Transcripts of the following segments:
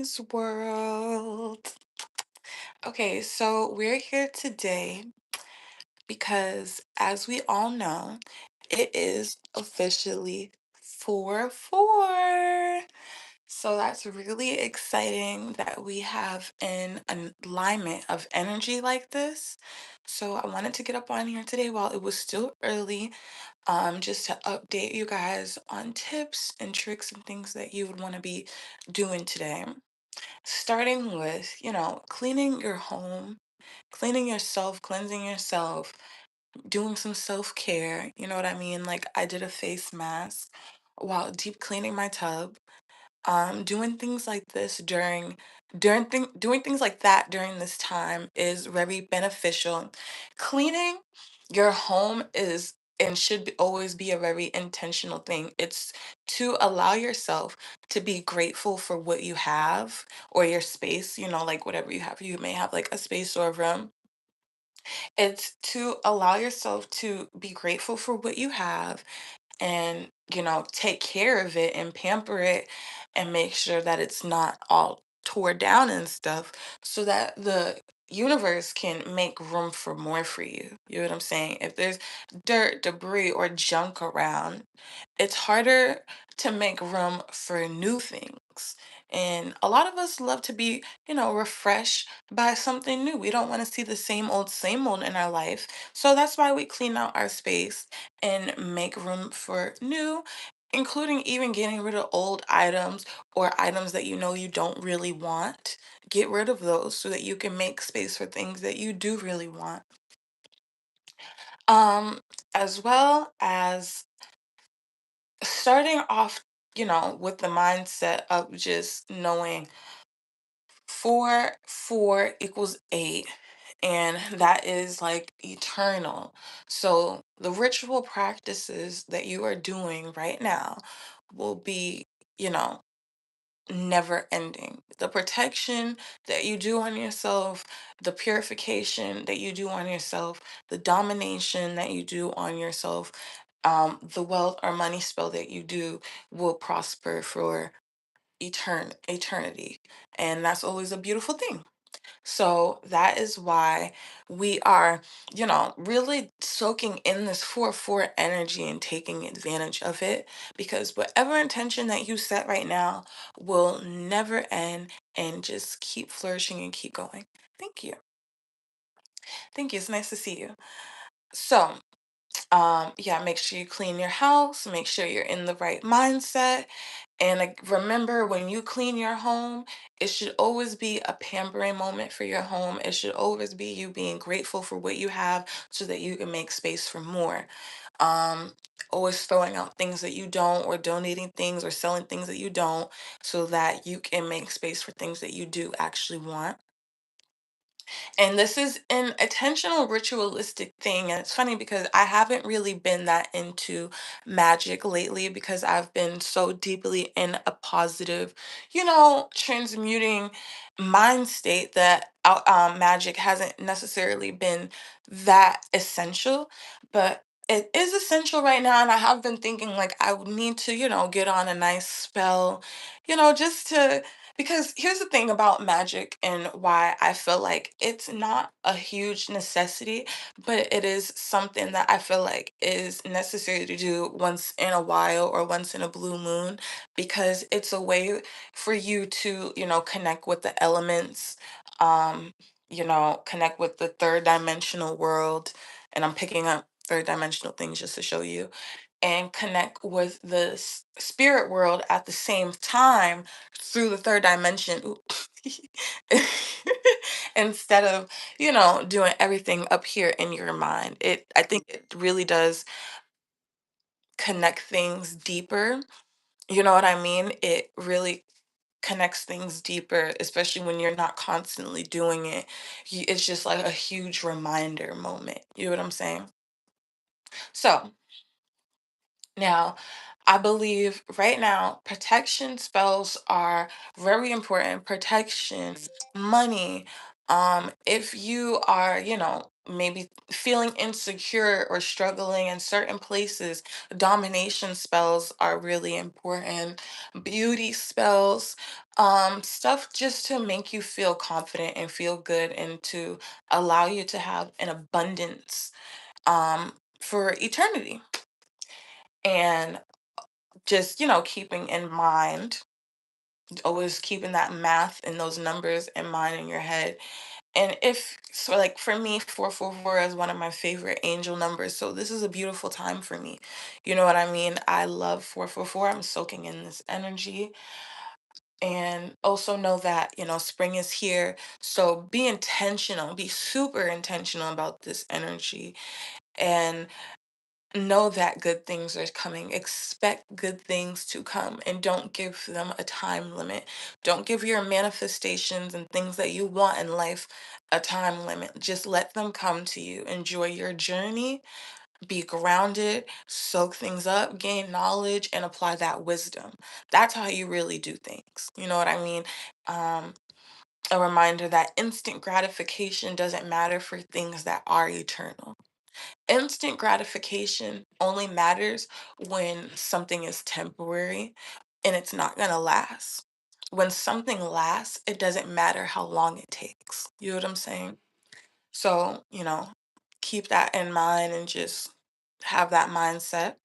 This world. Okay, so we're here today because, as we all know, it is officially 4-4. So that's really exciting that we have an alignment of energy like this. So I wanted to get up on here today while it was still early, just to update you guys on tips and tricks and things that you would want to be doing today. Starting with, cleaning your home, cleaning yourself, cleansing yourself, doing some self-care. You know what I mean? Like I did a face mask while deep cleaning my tub. Doing things like this doing things like that during this time is very beneficial. Cleaning your home is and should always be a very intentional thing. It's to allow yourself to be grateful for what you have or your space, like whatever you have. You may have like a space or a room. It's to allow yourself to be grateful for what you have and take care of it and pamper it and make sure that it's not all tore down and stuff so that the universe can make room for more for you know what I'm saying? If there's dirt, debris, or junk around, it's harder to make room for new things. And a lot of us love to be, refreshed by something new. We don't want to see the same old in our life. So that's why we clean out our space and make room for new, including even getting rid of old items or items that you know you don't really want. Get rid of those so that you can make space for things that you do really want. Um, as well as starting off, with the mindset of just knowing 4 4 equals 8, and that is like eternal. So the ritual practices that you are doing right now will be, you know, never ending. The protection that you do on yourself, the purification that you do on yourself, the domination that you do on yourself, the wealth or money spell that you do will prosper for eternity. And that's always a beautiful thing. So that is why we are, really soaking in this 4-4 energy and taking advantage of it, because whatever intention that you set right now will never end and just keep flourishing and keep going. Thank you. Thank you. It's nice to see you. So, yeah, make sure you clean your house, make sure you're in the right mindset. And like, remember, when you clean your home, it should always be a pampering moment for your home. It should always be you being grateful for what you have so that you can make space for more. Um, Always throwing out things that you don't, or donating things or selling things that you don't, so that you can make space for things that you do actually want. And this is an intentional ritualistic thing. And it's funny because I haven't really been that into magic lately because I've been so deeply in a positive, transmuting mind state that magic hasn't necessarily been that essential. But it is essential right now. And I have been thinking like I would need to, get on a nice spell, just to because here's the thing about magic and why I feel like it's not a huge necessity, but it is something that I feel like is necessary to do once in a while or once in a blue moon, because it's a way for you to, connect with the elements, connect with the third dimensional world. And I'm picking up third dimensional things just to show you, and connect with the spirit world at the same time through the third dimension. Oop. Instead of, doing everything up here in your mind. I think it really does connect things deeper. You know what I mean? It really connects things deeper, especially when you're not constantly doing it. It's just like a huge reminder moment. You know what I'm saying? So, now, I believe right now protection spells are very important. Protection, money, If you are, maybe feeling insecure or struggling in certain places, domination spells are really important. Beauty spells, stuff just to make you feel confident and feel good and to allow you to have an abundance for eternity. And just, keeping in mind, always keeping that math and those numbers in mind in your head. And if so, like for me, 444 is one of my favorite angel numbers. So this is a beautiful time for me. You know what I mean? I love 444. I'm soaking in this energy. And also know that, spring is here. So be intentional, be super intentional about this energy. And know that good things are coming. Expect good things to come and don't give them a time limit. Don't give your manifestations and things that you want in life a time limit. Just let them come to you. Enjoy your journey, be grounded, soak things up, gain knowledge, and apply that wisdom. That's how you really do things. You know what I mean? Um, a reminder that instant gratification doesn't matter for things that are eternal. Instant gratification only matters when something is temporary and it's not going to last. When something lasts, it doesn't matter how long it takes. You know what I'm saying? So, keep that in mind and just have that mindset.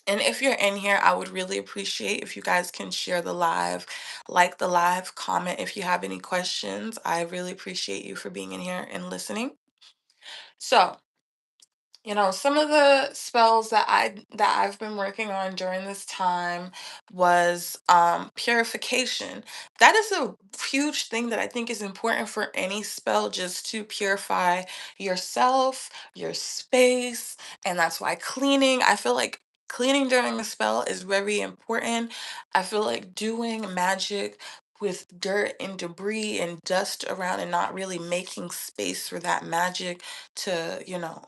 And if you're in here, I would really appreciate if you guys can share the live, like the live, comment if you have any questions. I really appreciate you for being in here and listening. So, some of the spells that I've been working on during this time was purification. That is a huge thing that I think is important for any spell, just to purify yourself, your space, and that's why cleaning, I feel like cleaning during a spell is very important. I feel like doing magic with dirt and debris and dust around and not really making space for that magic to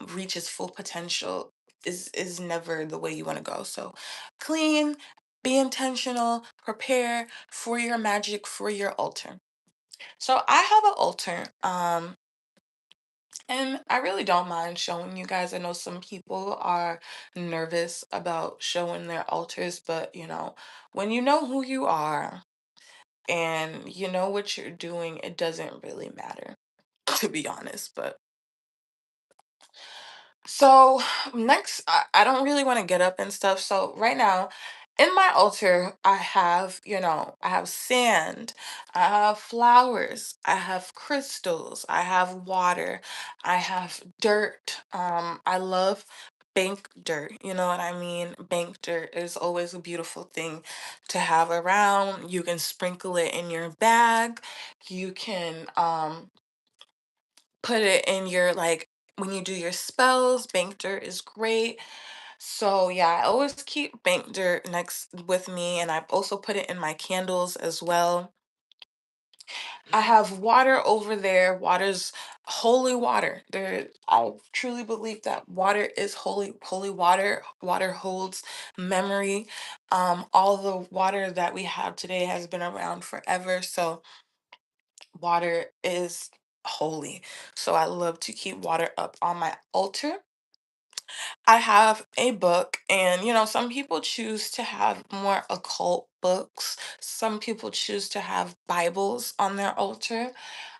reach its full potential is never the way you want to go. So clean, be intentional, prepare for your magic, for your altar. So I have an altar, and I really don't mind showing you guys. I know some people are nervous about showing their altars, but when you know who you are and you know what you're doing, it doesn't really matter, to be honest. But so next, I don't really want to get up and stuff. So right now, in my altar, I have sand, I have flowers, I have crystals, I have water, I have dirt. I love bank dirt. You know what I mean? Bank dirt is always a beautiful thing to have around. You can sprinkle it in your bag. You can put it in your like when you do your spells. Bank dirt is great. So yeah, I always keep bank dirt next with me, and I've also put it in my candles as well. I have water over there. Water's holy water. There, I truly believe that water is holy, holy water. Water holds memory. All the water that we have today has been around forever. So water is holy. So I love to keep water up on my altar. I have a book, and some people choose to have more occult books. Some people choose to have Bibles on their altar.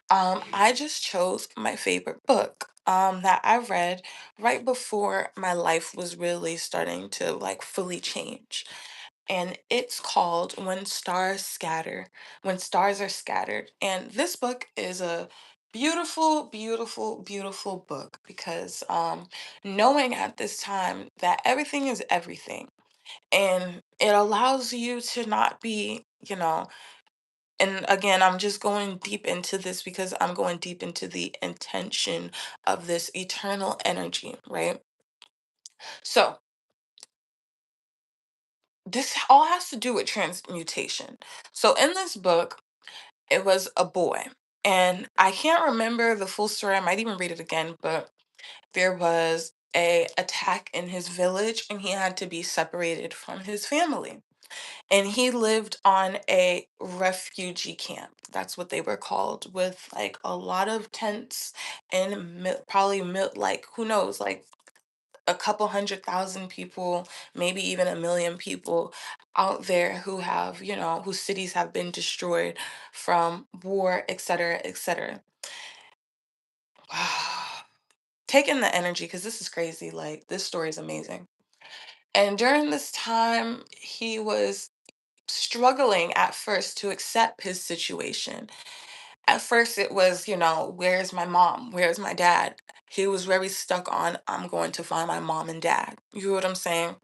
I just chose my favorite book that I read right before my life was really starting to like fully change. And it's called When Stars Are Scattered. And this book is a beautiful, beautiful, beautiful book because knowing at this time that everything is everything, and it allows you to not be, and again, I'm just going deep into this because I'm going deep into the intention of this eternal energy, right? So, this all has to do with transmutation. So, in this book, it was a boy, and I can't remember the full story. I might even read it again, but there was a attack in his village, and he had to be separated from his family. And he lived on a refugee camp. That's what they were called, with like a lot of tents and probably like who knows, like a couple 100,000 people, maybe even a million people out there who have, whose cities have been destroyed from war, et cetera, et cetera. Take in the energy because this is crazy. Like, this story is amazing. And during this time, he was struggling at first to accept his situation. At first, it was, where's my mom? Where's my dad? He was very stuck on, I'm going to find my mom and dad. You know what I'm saying?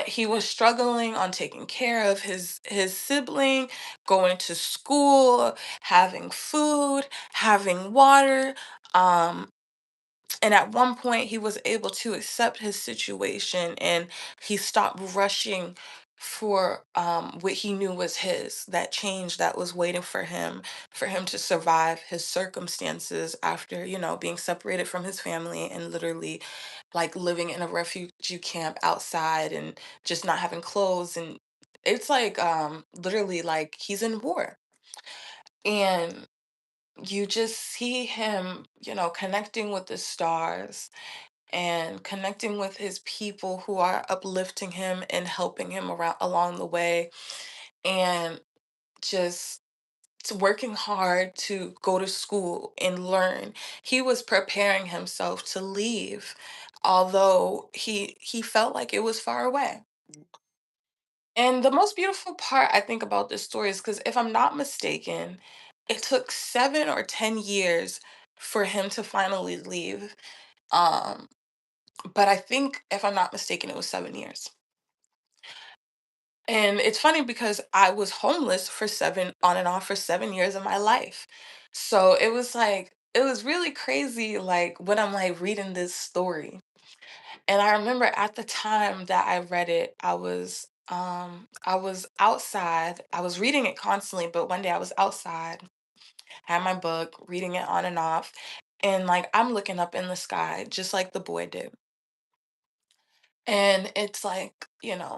He was struggling on taking care of his sibling, going to school, having food, having water. Um, and at one point, he was able to accept his situation, and he stopped rushing for what he knew was his, that change that was waiting for him to survive his circumstances after, being separated from his family and literally like living in a refugee camp outside and just not having clothes. And it's like literally like he's in war. And you just see him, connecting with the stars and connecting with his people who are uplifting him and helping him around along the way, and just working hard to go to school and learn. He was preparing himself to leave, although he felt like it was far away. And the most beautiful part I think about this story is because if I'm not mistaken, it took 7 or 10 years for him to finally leave. Um, but I think if I'm not mistaken, it was 7 years. And it's funny because I was homeless for on and off for 7 years of my life. So it was really crazy, like when I'm like reading this story. And I remember at the time that I read it, I was outside. I was reading it constantly, but one day I was outside, had my book, reading it on and off, and like I'm looking up in the sky just like the boy did. And it's like,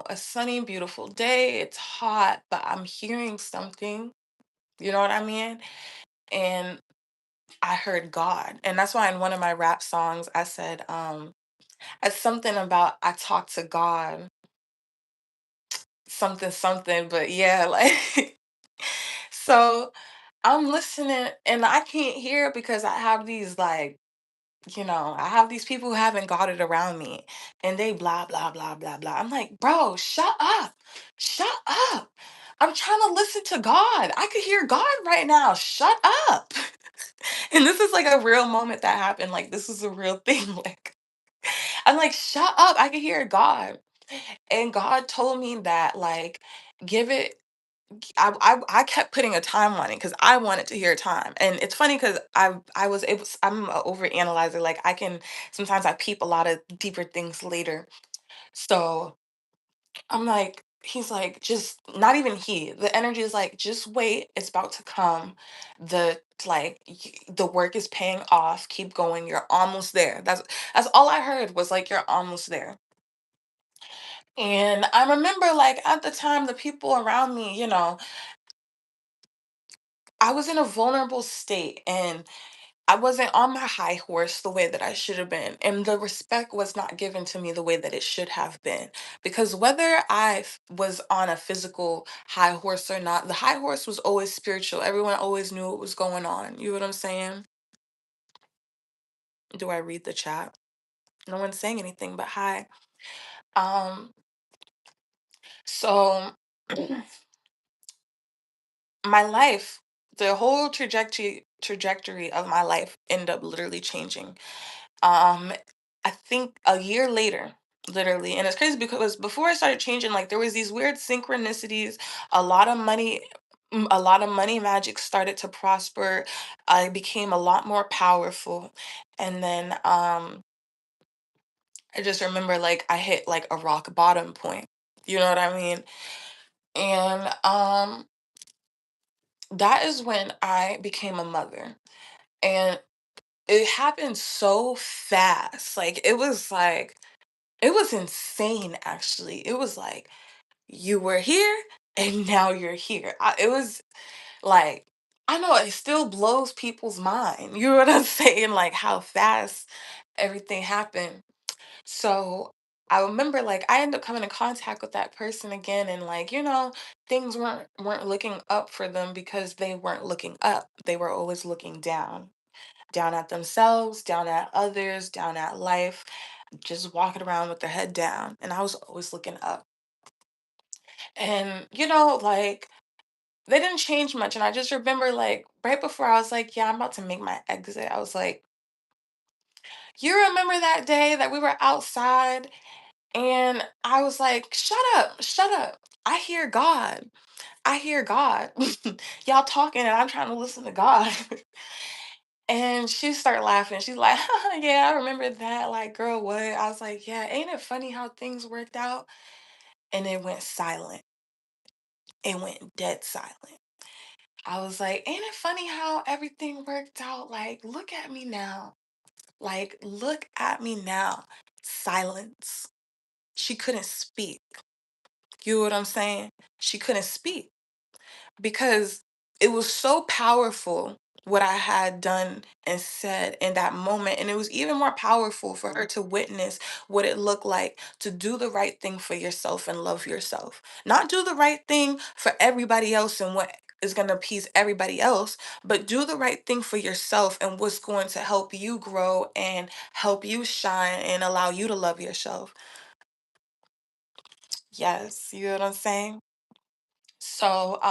a sunny, beautiful day. It's hot, but I'm hearing something. You know what I mean? And I heard God. And that's why in one of my rap songs, I said, it's something about I talk to God, something, something. But yeah, like, so I'm listening and I can't hear because I have these, like, I have these people who haven't got it around me and they blah, blah, blah, blah, blah. I'm like, bro, shut up. Shut up. I'm trying to listen to God. I could hear God right now. Shut up. And this is like a real moment that happened. Like, this is a real thing. Like, I'm like, shut up. I can hear God. And God told me that, like, give it. I kept putting a time on it because I wanted to hear time. And it's funny because I was able, I'm an over analyzer. Like, I can sometimes I peep a lot of deeper things later. So I'm like, he's like, just not even the energy is like, just wait, it's about to come. The work is paying off. Keep going. You're almost there. That's all I heard was like, you're almost there. And I remember like at the time the people around me, I was in a vulnerable state and I wasn't on my high horse the way that I should have been. And the respect was not given to me the way that it should have been. Because whether was on a physical high horse or not, the high horse was always spiritual. Everyone always knew what was going on. You know what I'm saying? Do I read the chat? No one's saying anything but hi. Um, so my life, the whole trajectory of my life ended up literally changing. Um, I think a year later, literally, and it's crazy because before I started changing, like there was these weird synchronicities, a lot of money, a lot of money magic started to prosper. I became a lot more powerful, and then I just remember like I hit like a rock bottom point. You know what I mean? And that is when I became a mother, and it happened so fast. Like it was insane actually. It was like You were here and now you're here. It was like, I know it still blows people's mind. You know what I'm saying? Like how fast everything happened. So I remember like I ended up coming in contact with that person again, and like, things weren't looking up for them because they weren't looking up. They were always looking down. Down at themselves, down at others, down at life, just walking around with their head down. And I was always looking up. And like they didn't change much. And I just remember like right before I was like, yeah, I'm about to make my exit. I was like, you remember that day that we were outside and I was like, shut up, shut up. I hear God. I hear God. Y'all talking and I'm trying to listen to God. And she started laughing. She's like, yeah, I remember that. Like, girl, what? I was like, yeah, ain't it funny how things worked out? And it went silent. It went dead silent. I was like, ain't it funny how everything worked out? Like, look at me now. Like, look at me now. Silence. She couldn't speak. You know what I'm saying? She couldn't speak because it was so powerful what I had done and said in that moment. And it was even more powerful for her to witness what it looked like to do the right thing for yourself and love yourself. Not do the right thing for everybody else and what is going to appease everybody else, but do the right thing for yourself and what's going to help you grow and help you shine and allow you to love yourself. Yes, you know what I'm saying? So,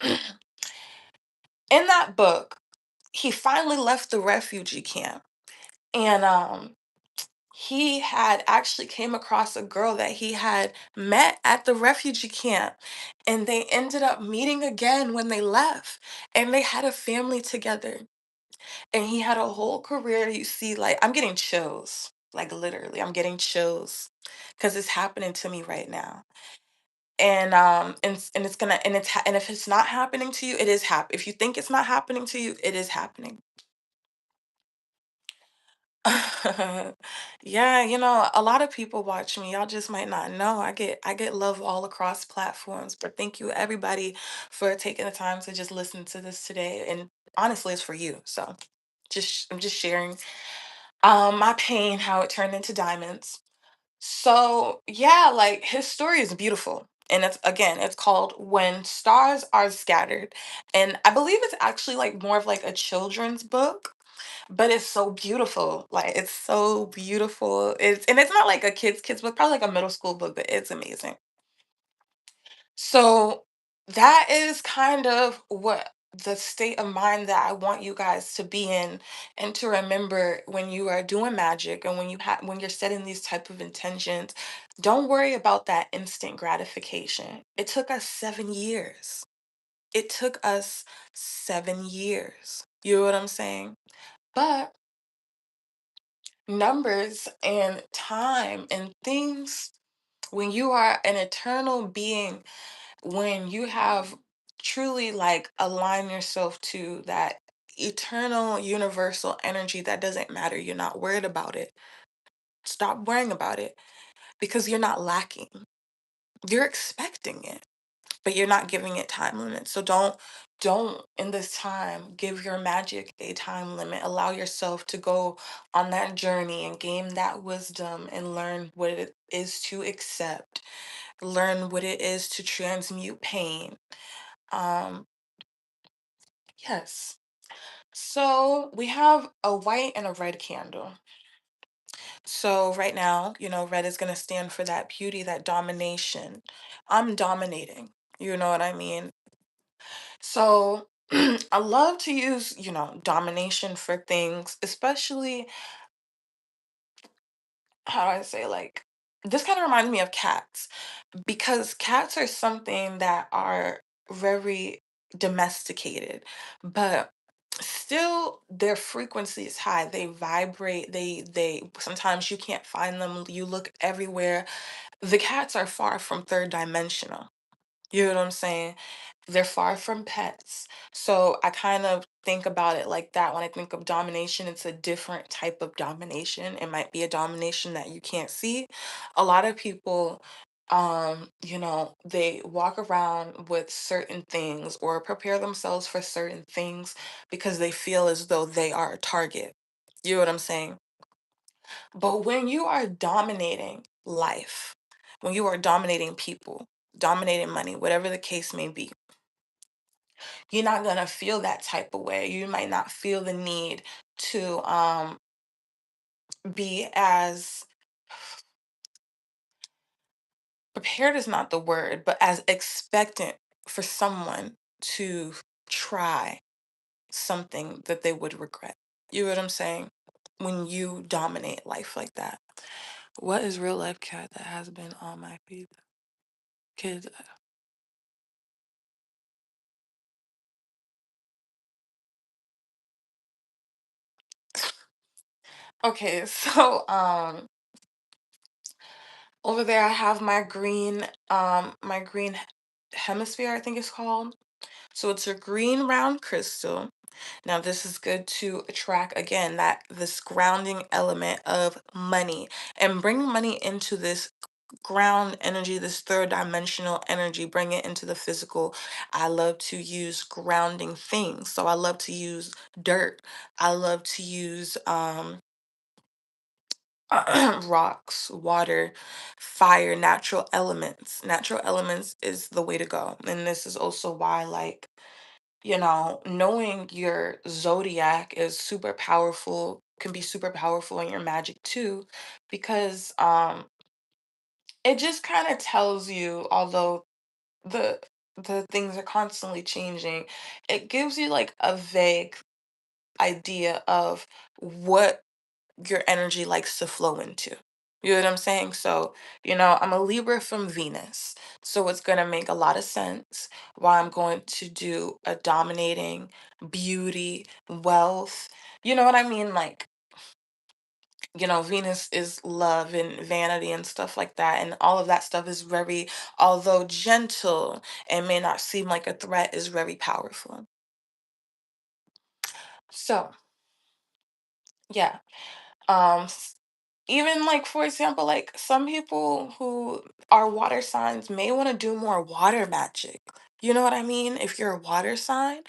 in that book, he finally left the refugee camp, and he had actually came across a girl that he had met at the refugee camp, and they ended up meeting again when they left, and they had a family together, and he had a whole career. You see, like, I'm getting chills, like literally I'm getting chills because it's happening to me right now. And it's gonna and it's and if it's not happening to you, it is if you think it's not happening to you, it is happening. Yeah, a lot of people watch me. Y'all just might not know. I get love all across platforms. But thank you everybody for taking the time to just listen to this today. And honestly, it's for you. So I'm just sharing my pain, how it turned into diamonds. So yeah, like his story is beautiful. And it's called When Stars Are Scattered. And I believe it's actually like more of like a children's book, but it's so beautiful. Like it's so beautiful. It's not like a kids book, probably like a middle school book, but it's amazing. So that is kind of what the state of mind that I want you guys to be in and to remember when you are doing magic and when you're setting these type of intentions, don't worry about that instant gratification. It took us 7 years. It took us 7 years. You know what I'm saying? But numbers and time and things, when you are an eternal being, when you have truly like aligned yourself to that eternal universal energy that doesn't matter, you're not worried about it. Stop worrying about it because you're not lacking. You're expecting it, but you're not giving it time limits. So don't in this time give your magic a time limit. Allow yourself to go on that journey and gain that wisdom and learn what it is to accept. Learn what it is to transmute pain. Um yes. So we have a white and a red candle. So right now, red is going to stand for that beauty, that domination. I'm dominating. You know what I mean? So I love to use, domination for things, especially how do I say, like, this kind of reminds me of cats because cats are something that are very domesticated, but still their frequency is high. They vibrate, they sometimes you can't find them, you look everywhere. The cats are far from third dimensional. You know what I'm saying? They're far from pets. So I kind of think about it like that. When I think of domination, it's a different type of domination. It might be a domination that you can't see. A lot of people they walk around with certain things or prepare themselves for certain things because they feel as though they are a target. You know what I'm saying? But when you are dominating life, when you are dominating people, dominating money, whatever the case may be, you're not going to feel that type of way. You might not feel the need to be as prepared is not the word, but as expectant for someone to try something that they would regret. You know what I'm saying? When you dominate life like that. What is real life cat that has been on my feed? Kids. Okay, so over there I have my green hemisphere, I think it's called. So it's a green round crystal. Now, this is good to attract again that this grounding element of money and bring money into this ground energy, this third dimensional energy, bring it into the physical. I love to use grounding things. So I love to use dirt. I love to use rocks, water, fire, natural elements. Natural elements is the way to go. And this is also why, like, knowing your zodiac is super powerful, can be super powerful in your magic too, because it just kind of tells you, although the the things are constantly changing, it gives you like a vague idea of what your energy likes to flow into. You know what I'm saying? So, I'm a Libra from Venus. So it's going to make a lot of sense why I'm going to do a dominating beauty, wealth. You know what I mean? Like, Venus is love and vanity and stuff like that. And all of that stuff is very, although gentle and may not seem like a threat, is very powerful. So, yeah. Even like for example, like some people who are water signs may want to do more water magic. You know what I mean? If you're a water sign,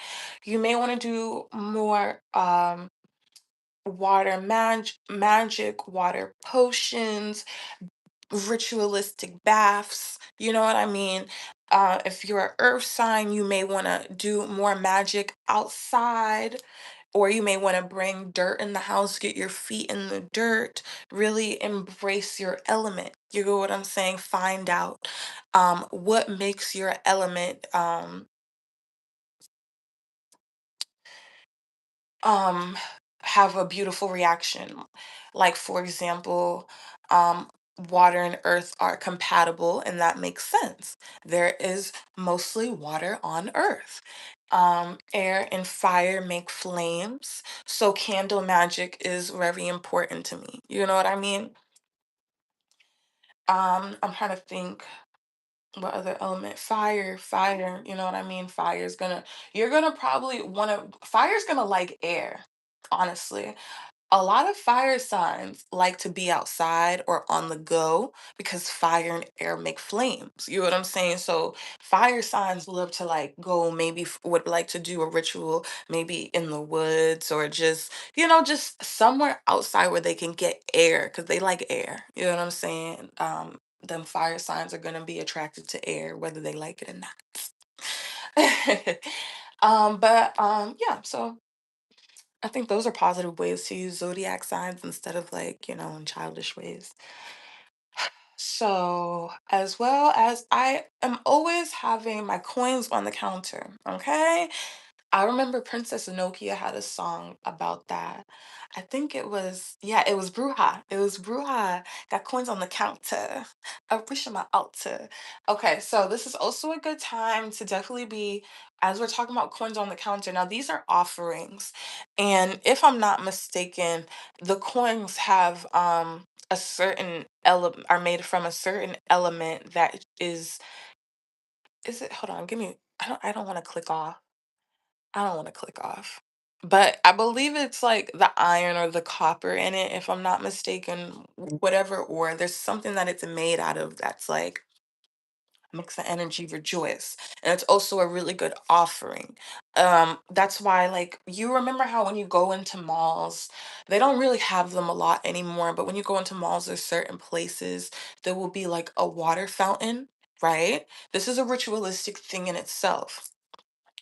you may want to do more magic, water potions, ritualistic baths. You know what I mean? If you're an earth sign, you may want to do more magic outside, or you may want to bring dirt in the house, get your feet in the dirt, really embrace your element. You know what I'm saying? Find out what makes your element um have a beautiful reaction. Like for example, um water and earth are compatible, and that makes sense. There is mostly water on earth. Air and fire make flames, so candle magic is very important to me. You know what I mean? I'm trying to think what other element. Fire, you know what I mean? You're gonna probably fire's gonna like air, honestly. A lot of fire signs like to be outside or on the go because fire and air make flames. You know what I'm saying? So fire signs love to like go, maybe would like to do a ritual, maybe in the woods or just somewhere outside where they can get air because they like air. You know what I'm saying? Them fire signs are gonna be attracted to air whether they like it or not. But yeah, so I think those are positive ways to use zodiac signs instead of like, in childish ways. So, as well as I am always having my coins on the counter, okay? I remember Princess Nokia had a song about that. I think yeah, it was Bruja. It was Bruja. Got coins on the counter. I wish my altar. Okay, so this is also a good time to definitely be, as we're talking about coins on the counter. Now, these are offerings. And if I'm not mistaken, the coins have a certain element, are made from a certain element that is it, hold on, give me, I don't want to click off. I don't want to click off. But I believe it's like the iron or the copper in it, if I'm not mistaken, whatever, or there's something that it's made out of that's like makes the energy rejoice. And it's also a really good offering. That's why, like, you remember how when you go into malls, they don't really have them a lot anymore, but when you go into malls, there's certain places there will be like a water fountain, right? This is a ritualistic thing in itself.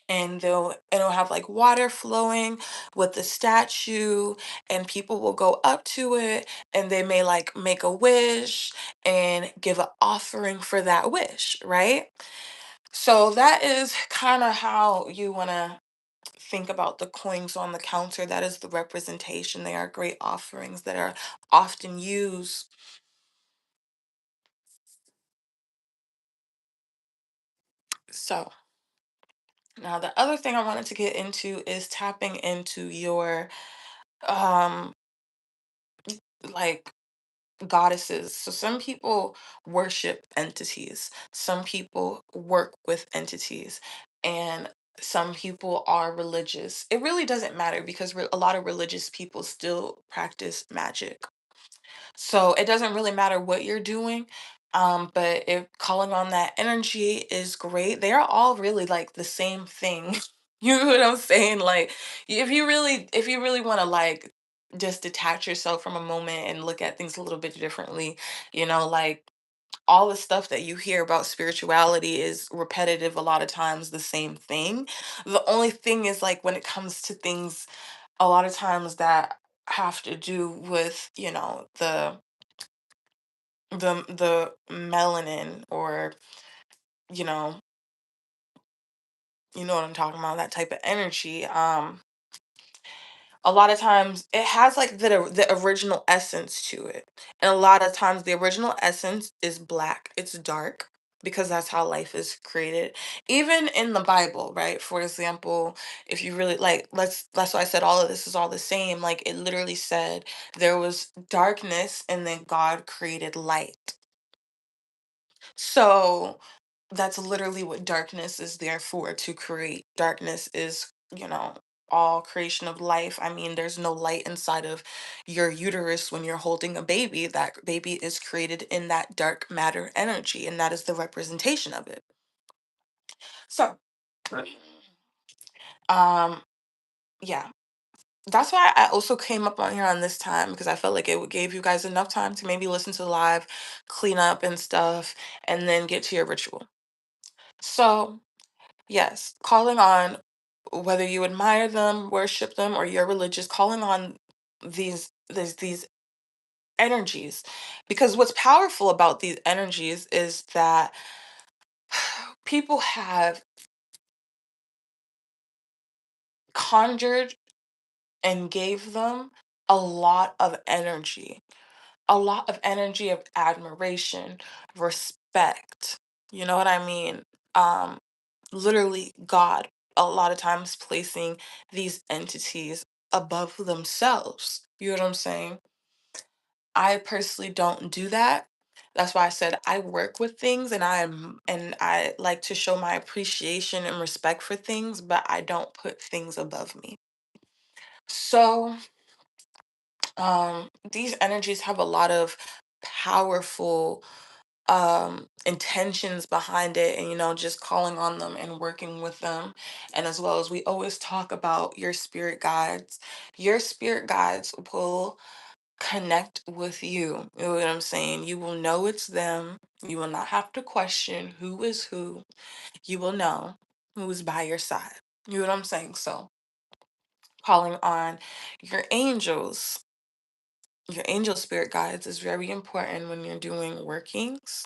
And it'll have like water flowing with the statue, and people will go up to it, and they may like make a wish and give an offering for that wish, right? So that is kind of how you want to think about the coins on the counter. That is the representation. They are great offerings that are often used. So now the other thing I wanted to get into is tapping into your um like goddesses. So some people worship entities, some people work with entities, and some people are religious. It really doesn't matter because a lot of religious people still practice magic. So it doesn't really matter what you're doing. But if calling on that energy is great, they are all really like the same thing. You know what I'm saying? Like, if you really want to like just detach yourself from a moment and look at things a little bit differently, like all the stuff that you hear about spirituality is repetitive, a lot of times the same thing. The only thing is like when it comes to things a lot of times that have to do with, the melanin, or you know you know what I'm talking about, that type of energy. A lot of times it has like the original essence to it, and a lot of times the original essence is black, it's dark, because that's how life is created. Even in the Bible, right? For example, if you really like, that's why I said all of this is all the same. Like, it literally said there was darkness and then God created light. So that's literally what darkness is there for, to create. Darkness is, all creation of life. I mean, there's no light inside of your uterus when you're holding a baby. That baby is created in that dark matter energy, and that is the representation of it. So, um, yeah. That's why I also came up on here on this time, because I felt like gave you guys enough time to maybe listen to the live, clean up and stuff, and then get to your ritual. So, yes, calling on, whether you admire them, worship them, or you're religious, calling on these energies. Because what's powerful about these energies is that people have conjured and gave them a lot of energy. A lot of energy of admiration, respect. You know what I mean? Um, Literally God, a lot of times placing these entities above themselves. You know what I'm saying? I personally don't do that. That's why I said I work with things, and I like to show my appreciation and respect for things, but I don't put things above me. So, these energies have a lot of powerful intentions behind it, and just calling on them and working with them. And as well as we always talk about your spirit guides will connect with you. You know what I'm saying? You will know it's them. You will not have to question who is who. You will know who is by your side. You know what I'm saying? So, calling on your angels, your angel spirit guides, is very important when you're doing workings.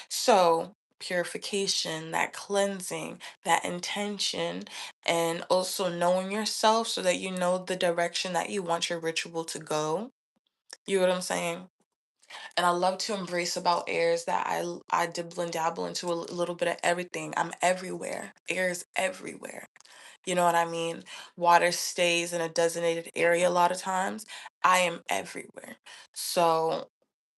So, purification, that cleansing, that intention, and also knowing yourself so that you know the direction that you want your ritual to go. You know what I'm saying? And I love to embrace about airs that I dibble and dabble into a little bit of everything. I'm everywhere. Air is everywhere. You know what I mean? Water stays in a designated area a lot of times. I am everywhere. So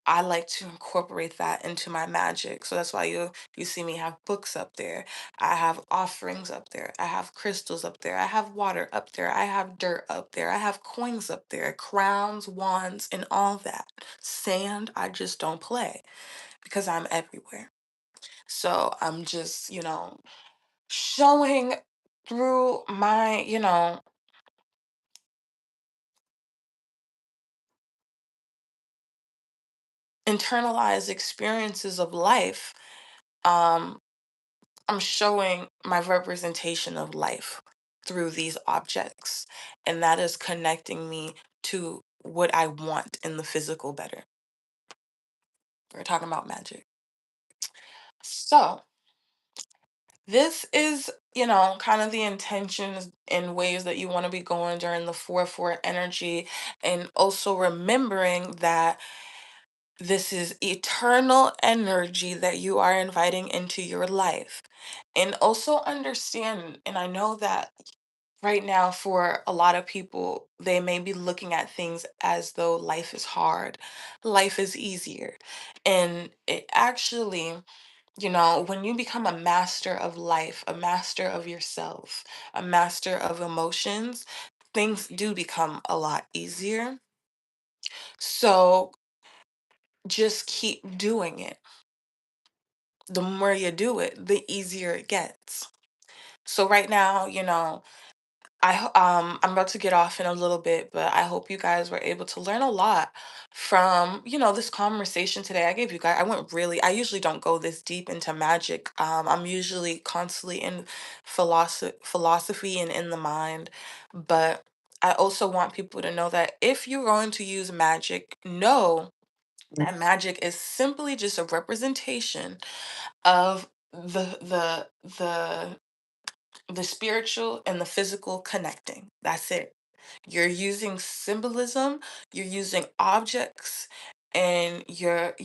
I like to incorporate that into my magic. So that's why you see me have books up there. I have offerings up there. I have crystals up there. I have water up there. I have dirt up there. I have coins up there, crowns, wands, and all that. Sand, I just don't play because I'm everywhere. So I'm just, showing through my, internalized experiences of life. Um, I'm showing my representation of life through these objects, and that is connecting me to what I want in the physical better. We're talking about magic. So, this is, kind of the intentions and ways that you want to be going during the 4-4 energy, and also remembering that this is eternal energy that you are inviting into your life. And also understand, and I know that right now, for a lot of people, they may be looking at things as though life is hard, life is easier. And it actually, when you become a master of life, a master of yourself, a master of emotions, things do become a lot easier. So just keep doing it. The more you do it, the easier it gets. So right now, I'm about to get off in a little bit, but I hope you guys were able to learn a lot from, this conversation today. I went really, I usually don't go this deep into magic. I'm usually constantly in philosophy and in the mind, but I also want people to know that if you're going to use magic, know that magic is simply just a representation of the spiritual and the physical connecting. That's it. You're using symbolism, you're using objects, and you're,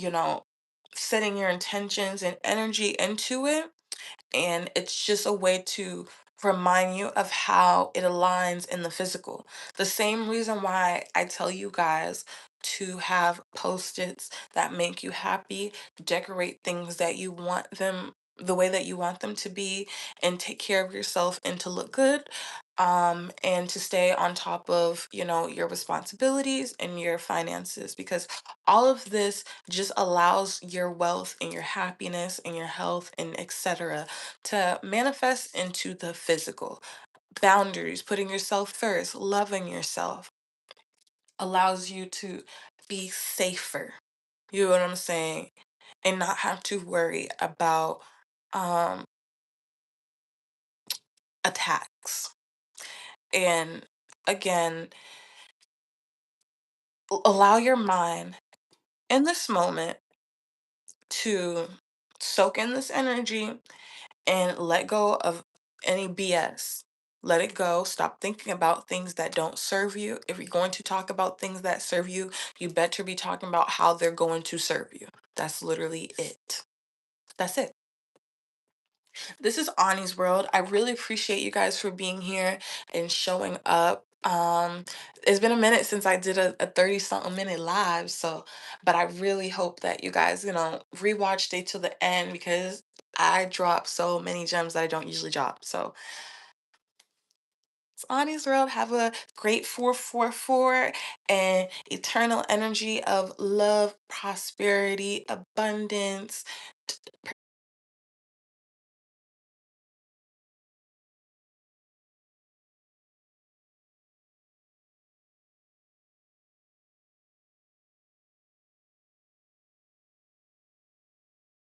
setting your intentions and energy into it, and it's just a way to remind you of how it aligns in the physical. The same reason why I tell you guys to have post-its that make you happy, decorate things that you want them the way that you want them to be, and take care of yourself and to look good, and to stay on top of, your responsibilities and your finances, because all of this just allows your wealth and your happiness and your health and etc to manifest into the physical. Boundaries, putting yourself first, loving yourself allows you to be safer. You know what I'm saying? And not have to worry about um, attacks. And again, allow your mind in this moment to soak in this energy and let go of any BS. Let it go. Stop thinking about things that don't serve you. If you're going to talk about things that serve you, you better be talking about how they're going to serve you. That's literally it. That's it. This is Ani's World. I really appreciate you guys for being here and showing up. It's been a minute since I did a 30 something minute live, so but I really hope that you guys, rewatch Stay till the end, because I drop so many gems that I don't usually drop. So it's Ani's World. Have a great 444 and eternal energy of love, prosperity, abundance,